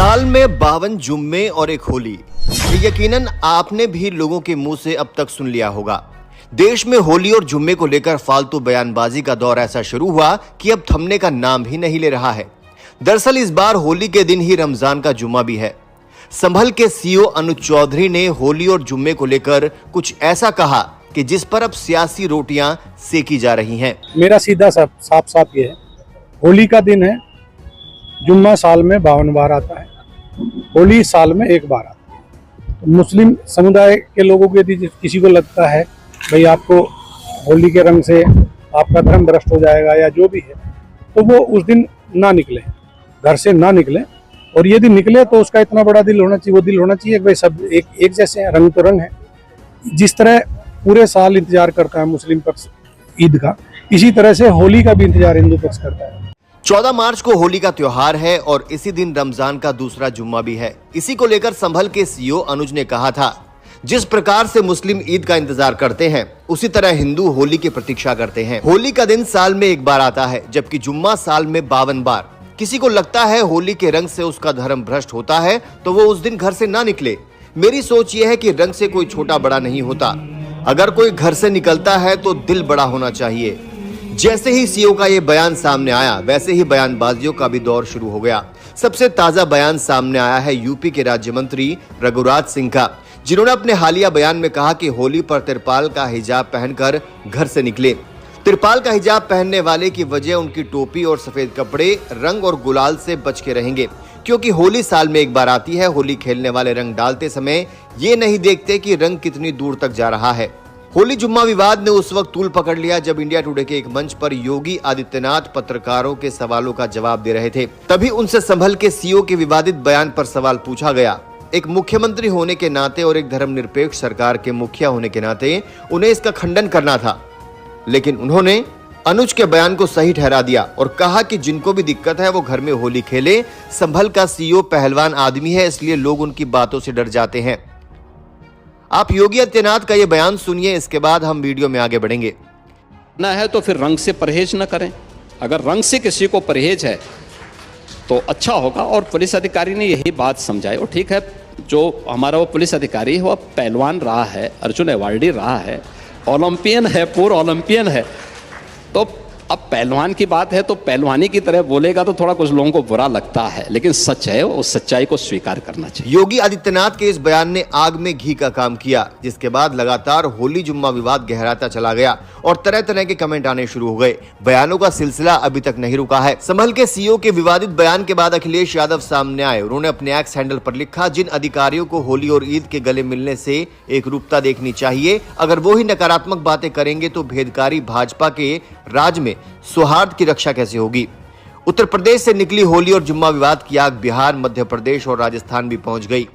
साल में 52 जुम्मे और एक होली, ये यकीनन आपने भी लोगों के मुंह से अब तक सुन लिया होगा। देश में होली और जुम्मे को लेकर फालतू बयानबाजी का दौर ऐसा शुरू हुआ कि अब थमने का नाम ही नहीं ले रहा है। दरअसल इस बार होली के दिन ही रमजान का जुम्मा भी है। संभल के सीईओ अनुज चौधरी ने होली और जुम्मे को लेकर कुछ ऐसा कहा कि जिस पर अब सियासी रोटियां सेकी जा रही हैं। मेरा सीधा साफ ये है, होली का दिन है, जुम्मा साल में 52 बार आता है, होली साल में एक बार आता है। तो मुस्लिम समुदाय के लोगों के यदि किसी को लगता है भाई आपको होली के रंग से आपका धर्म भ्रष्ट हो जाएगा या जो भी है, तो वो उस दिन ना निकले, घर से ना निकले। और यदि निकले तो उसका इतना बड़ा दिल होना चाहिए, वो दिल होना चाहिए कि भाई सब एक जैसे हैं, रंग तो रंग है। जिस तरह पूरे साल इंतजार करता है मुस्लिम पक्ष ईद का, इसी तरह से होली का भी इंतजार हिंदू पक्ष करता है। 14 मार्च को होली का त्योहार है और इसी दिन रमजान का दूसरा जुम्मा भी है। इसी को लेकर संभल के सीईओ अनुज ने कहा था, जिस प्रकार से मुस्लिम ईद का इंतजार करते हैं उसी तरह हिंदू होली की प्रतीक्षा करते हैं। होली का दिन साल में एक बार आता है, जबकि जुम्मा साल में 52 बार। किसी को लगता है होली के रंग से उसका धर्म भ्रष्ट होता है तो वो उस दिन घर से ना निकले। मेरी सोच ये है कि रंग से कोई छोटा बड़ा नहीं होता। अगर कोई घर से निकलता है तो दिल बड़ा होना चाहिए। जैसे ही सीईओ का ये बयान सामने आया, वैसे ही बयानबाजियों का भी दौर शुरू हो गया। सबसे ताजा बयान सामने आया है यूपी के राज्य मंत्री रघुराज सिंह का, जिन्होंने अपने हालिया बयान में कहा कि होली पर तिरपाल का हिजाब पहनकर घर से निकले। तिरपाल का हिजाब पहनने वाले की वजह उनकी टोपी और सफेद कपड़े रंग और गुलाल से बच के रहेंगे, क्योंकि होली साल में एक बार आती है। होली खेलने वाले रंग डालते समय ये नहीं देखते कि रंग कितनी दूर तक जा रहा है। होली जुम्मा विवाद ने उस वक्त तूल पकड़ लिया जब इंडिया टुडे के एक मंच पर योगी आदित्यनाथ पत्रकारों के सवालों का जवाब दे रहे थे। तभी उनसे संभल के सीईओ के विवादित बयान पर सवाल पूछा गया। एक मुख्यमंत्री होने के नाते और एक धर्मनिरपेक्ष सरकार के मुखिया होने के नाते उन्हें इसका खंडन करना था, लेकिन उन्होंने अनुज के बयान को सही ठहरा दिया और कहा कि जिनको भी दिक्कत है वो घर में होली खेले। संभल का सीईओ पहलवान आदमी है, इसलिए लोग उनकी बातों से डर जाते हैं। आप योगी आदित्यनाथ का ये बयान सुनिए, इसके बाद हम वीडियो में आगे बढ़ेंगे। ना है तो फिर रंग से परहेज न करें। अगर रंग से किसी को परहेज है तो अच्छा होगा। और पुलिस अधिकारी ने यही बात समझाई। और ठीक है, जो हमारा वो पुलिस अधिकारी है वो पहलवान रहा है, अर्जुन अवार्डी रहा है, ओलंपियन है, पूर्व ओलंपियन है। तो अब पहलवान की बात है तो पहलवानी की तरह बोलेगा तो थोड़ा कुछ लोगों को बुरा लगता है, लेकिन सच है, उस सच्चाई को स्वीकार करना चाहिए। योगी आदित्यनाथ के इस बयान ने आग में घी का काम किया, जिसके बाद लगातार होली जुम्मा विवाद गहराता चला गया और तरह तरह के कमेंट आने शुरू हो गए। बयानों का सिलसिला अभी तक नहीं रुका है। संभल के सीईओ के विवादित बयान के बाद अखिलेश यादव सामने आए। उन्होंने अपने एक्स हैंडल पर लिखा, जिन अधिकारियों को होली और ईद के गले मिलने से एक रूपता देखनी चाहिए, अगर वो ही नकारात्मक बातें करेंगे तो भेदकारी भाजपा के राज में सौहार्द की रक्षा कैसे होगी। उत्तर प्रदेश से निकली होली और जुम्मा विवाद की आग बिहार, मध्य प्रदेश और राजस्थान भी पहुंच गई।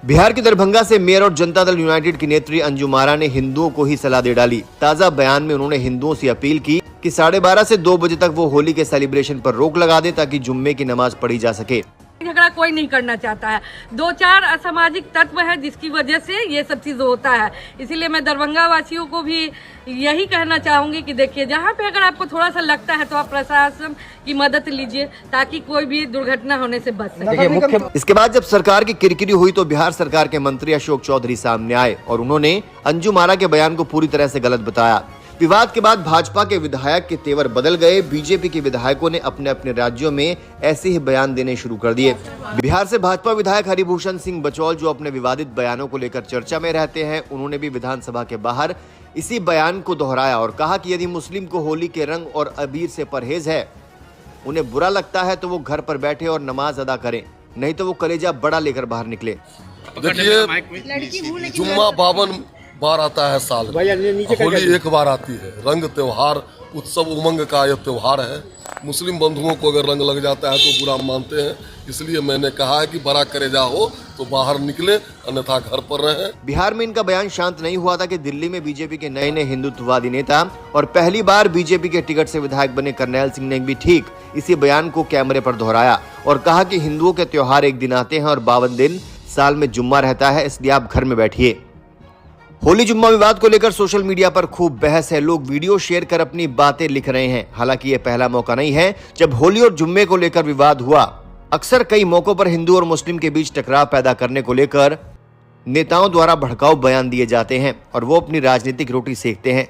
बिहार के दरभंगा से मेयर और जनता दल यूनाइटेड की नेत्री अंजुम आरा ने हिंदुओं को ही सलाह दे डाली। ताजा बयान में उन्होंने हिंदुओं से अपील की कि 12:30 से 2 बजे तक वो होली के सेलिब्रेशन पर रोक लगा दे, ताकि जुम्मे की नमाज पढ़ी जा सके। झगड़ा कोई नहीं करना चाहता है। 2-4 असामाजिक तत्व है जिसकी वजह से ये सब चीज होता है। इसीलिए मैं दरभंगा वासियों को भी यही कहना चाहूंगी कि देखिए, जहाँ पे अगर आपको थोड़ा सा लगता है तो आप प्रशासन की मदद लीजिए, ताकि कोई भी दुर्घटना होने से बच सके। इसके बाद जब सरकार की किरकिरी हुई तो बिहार सरकार के मंत्री अशोक चौधरी सामने आए और उन्होंने अंजुम आरा के बयान को पूरी तरह से गलत बताया। विवाद के बाद भाजपा के विधायक के तेवर बदल गए। बीजेपी के विधायकों ने अपने अपने राज्यों में ऐसे ही बयान देने शुरू कर दिए। बिहार से भाजपा विधायक हरिभूषण सिंह बचौल, जो अपने विवादित बयानों को लेकर चर्चा में रहते हैं, उन्होंने भी विधानसभा के बाहर इसी बयान को दोहराया और कहा कि यदि मुस्लिम को होली के रंग और अबीर से परहेज है, उन्हें बुरा लगता है तो वो घर पर बैठे और नमाज अदा करें, नहीं तो वो कलेजा बड़ा लेकर बाहर निकले। देखिए, जुम्मा 52 बार आता है साल में, होली एक बार आती है। रंग त्योहार, उत्सव, उमंग का यह त्योहार है। मुस्लिम बंधुओं को अगर रंग लग जाता है तो बुरा मानते हैं। इसलिए मैंने कहा है कि बड़ा करेजा हो तो बाहर निकले, अन्यथा घर पर रहें। बिहार में इनका बयान शांत नहीं हुआ था कि दिल्ली में बीजेपी के नए नए हिंदुत्ववादी नेता और पहली बार बीजेपी के टिकट से विधायक बने करनैल सिंह ने भी ठीक इसी बयान को कैमरे पर दोहराया और कहा कि हिंदुओं के त्योहार एक दिन आते हैं और 52 दिन साल में जुम्मा रहता है, इसलिए आप घर में बैठिए। होली जुम्मा विवाद को लेकर सोशल मीडिया पर खूब बहस है। लोग वीडियो शेयर कर अपनी बातें लिख रहे हैं। हालांकि ये पहला मौका नहीं है जब होली और जुम्मे को लेकर विवाद हुआ। अक्सर कई मौकों पर हिंदू और मुस्लिम के बीच टकराव पैदा करने को लेकर नेताओं द्वारा भड़काऊ बयान दिए जाते हैं और वो अपनी राजनीतिक रोटी सेकते हैं।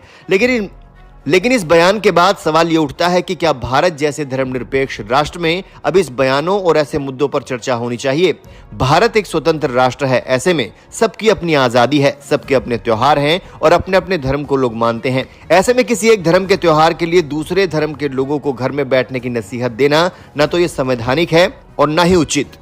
लेकिन इस बयान के बाद सवाल ये उठता है कि क्या भारत जैसे धर्मनिरपेक्ष राष्ट्र में अब इस बयानों और ऐसे मुद्दों पर चर्चा होनी चाहिए? भारत एक स्वतंत्र राष्ट्र है, ऐसे में सबकी अपनी आजादी है, सबके अपने त्योहार हैं और अपने अपने धर्म को लोग मानते हैं। ऐसे में किसी एक धर्म के त्योहार के लिए दूसरे धर्म के लोगों को घर में बैठने की नसीहत देना न तो ये संवैधानिक है और न ही उचित,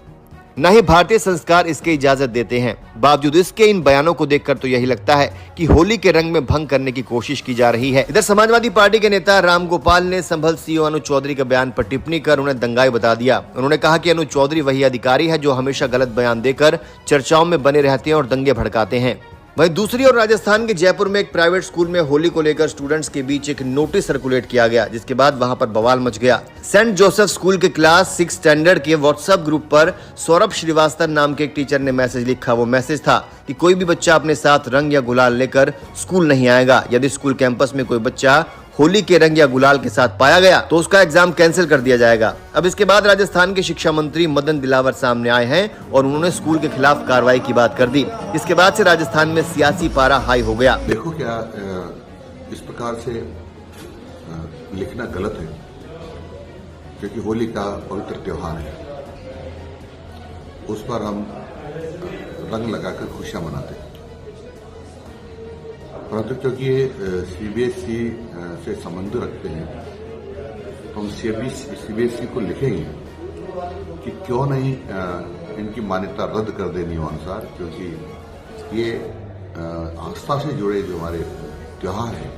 न ही भारतीय संस्कार इसकी इजाजत देते हैं। बावजूद इसके इन बयानों को देखकर तो यही लगता है कि होली के रंग में भंग करने की कोशिश की जा रही है। इधर समाजवादी पार्टी के नेता राम गोपाल ने संभल सीओ अनुज चौधरी के बयान पर टिप्पणी कर उन्हें दंगाई बता दिया। उन्होंने कहा कि अनुज चौधरी वही अधिकारी है जो हमेशा गलत बयान देकर चर्चाओं में बने रहते हैं और दंगे भड़काते हैं। वहीं दूसरी ओर राजस्थान के जयपुर में एक प्राइवेट स्कूल में होली को लेकर स्टूडेंट्स के बीच एक नोटिस सर्कुलेट किया गया, जिसके बाद वहां पर बवाल मच गया। सेंट जोसेफ स्कूल के क्लास 6 स्टैंडर्ड के व्हाट्सएप ग्रुप पर सौरभ श्रीवास्तव नाम के एक टीचर ने मैसेज लिखा। वो मैसेज था कि कोई भी बच्चा अपने साथ रंग या गुलाल लेकर स्कूल नहीं आएगा। यदि स्कूल कैंपस में कोई बच्चा होली के रंग या गुलाल के साथ पाया गया तो उसका एग्जाम कैंसिल कर दिया जाएगा। अब इसके बाद राजस्थान के शिक्षा मंत्री मदन दिलावर सामने आए हैं और उन्होंने स्कूल के खिलाफ कार्रवाई की बात कर दी। इसके बाद से राजस्थान में सियासी पारा हाई हो गया। देखो क्या इस प्रकार से लिखना गलत है, क्योंकि होली का पवित्र त्योहार है, उस पर हम रंग लगाकर खुशियां मनाते हैं। परंतु क्योंकि ये सीबीएसई से संबंध रखते हैं तो हम सीबीएसई को लिखेंगे कि क्यों नहीं इनकी मान्यता रद्द कर दे नियम अनुसार, क्योंकि ये आस्था से जुड़े जो हमारे त्योहार हैं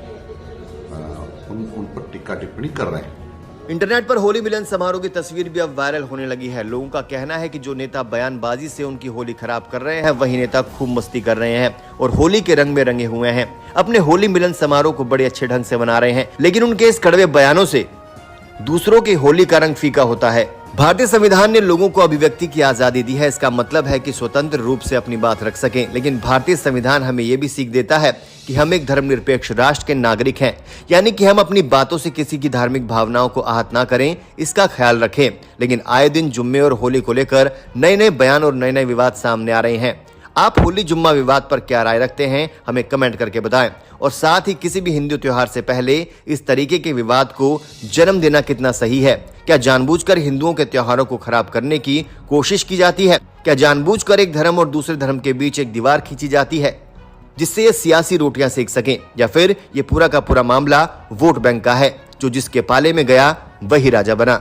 उन पर टिक्का टिप्पणी कर रहे हैं। इंटरनेट पर होली मिलन समारोह की तस्वीर भी अब वायरल होने लगी है। लोगों का कहना है कि जो नेता बयानबाजी से उनकी होली खराब कर रहे हैं वही नेता खूब मस्ती कर रहे हैं और होली के रंग में रंगे हुए हैं। अपने होली मिलन समारोह को बड़े अच्छे ढंग से मना रहे हैं, लेकिन उनके इस कड़वे बयानों से दूसरों की होली का रंग फीका होता है। भारतीय संविधान ने लोगों को अभिव्यक्ति की आजादी दी है, इसका मतलब है कि स्वतंत्र रूप से अपनी बात रख सकें। लेकिन भारतीय संविधान हमें यह भी सीख देता है कि हम एक धर्मनिरपेक्ष राष्ट्र के नागरिक हैं, यानी कि हम अपनी बातों से किसी की धार्मिक भावनाओं को आहत ना करें, इसका ख्याल रखें। लेकिन आए दिन जुम्मे और होली को लेकर नए नए बयान और नए नए विवाद सामने आ रहे हैं। आप होली जुम्मा विवाद पर क्या राय रखते हैं, हमें कमेंट करके बताएं। और साथ ही किसी भी हिंदू त्योहार से पहले इस तरीके के विवाद को जन्म देना कितना सही है? क्या जानबूझकर हिंदुओं के त्योहारों को खराब करने की कोशिश की जाती है? क्या जानबूझकर एक धर्म और दूसरे धर्म के बीच एक दीवार खींची जाती है जिससे ये सियासी रोटियां सेक सकें? या फिर ये पूरा का पूरा मामला वोट बैंक का है, जो जिसके पाले में गया वही राजा बना?